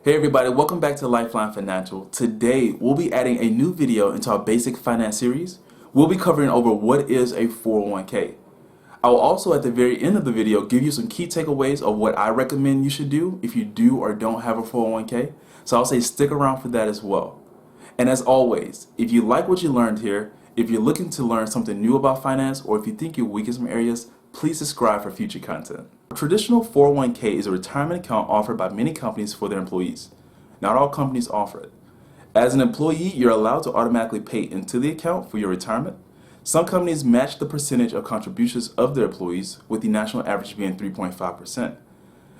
Hey everybody, welcome back to Lifeline Financial. Today, we'll be adding a new video into our basic finance series. We'll be covering over what is a 401k. I will also at the very end of the video give you some key takeaways of what I recommend you should do if you do or don't have a 401k. So I'll say stick around for that as well. And as always, if you like what you learned here, if you're looking to learn something new about finance, or if you think you're weak in some areas, please subscribe for future content. A traditional 401k is a retirement account offered by many companies for their employees. Not all companies offer it. As an employee, you're allowed to automatically pay into the account for your retirement. Some companies match the percentage of contributions of their employees, with the national average being 3.5%.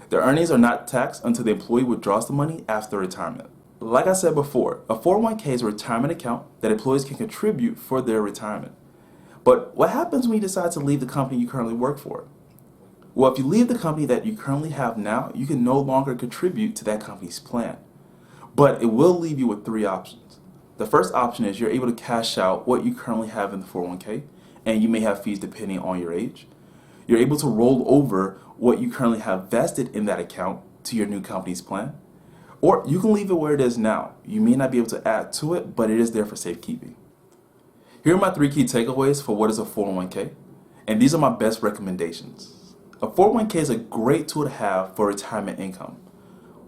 Their earnings are not taxed until the employee withdraws the money after retirement. Like I said before, a 401k is a retirement account that employees can contribute for their retirement. But what happens when you decide to leave the company you currently work for? Well, if you leave the company that you currently have now, you can no longer contribute to that company's plan. But it will leave you with three options. The first option is you're able to cash out what you currently have in the 401k, and you may have fees depending on your age. You're able to roll over what you currently have vested in that account to your new company's plan. Or you can leave it where it is now. You may not be able to add to it, but it is there for safekeeping. Here are my three key takeaways for what is a 401k, and these are my best recommendations. A 401k is a great tool to have for retirement income,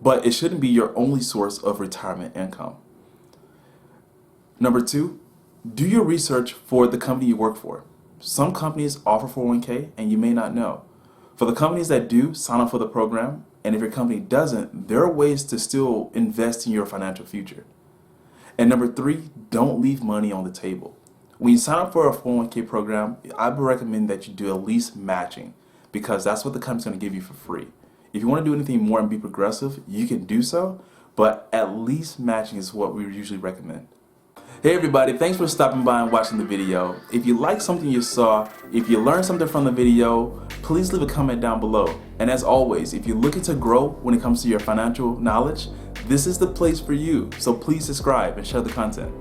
but it shouldn't be your only source of retirement income. Number two, do your research for the company you work for. Some companies offer 401k and you may not know. For the companies that do, sign up for the program, and if your company doesn't, there are ways to still invest in your financial future. And number three, don't leave money on the table. When you sign up for a 401k program, I would recommend that you do at least matching, because that's what the company's going to give you for free. If you want to do anything more and be progressive, you can do so, but at least matching is what we usually recommend. Hey everybody, thanks for stopping by and watching the video. If you liked something you saw, if you learned something from the video, please leave a comment down below. And as always, if you're looking to grow when it comes to your financial knowledge, this is the place for you. So please subscribe and share the content.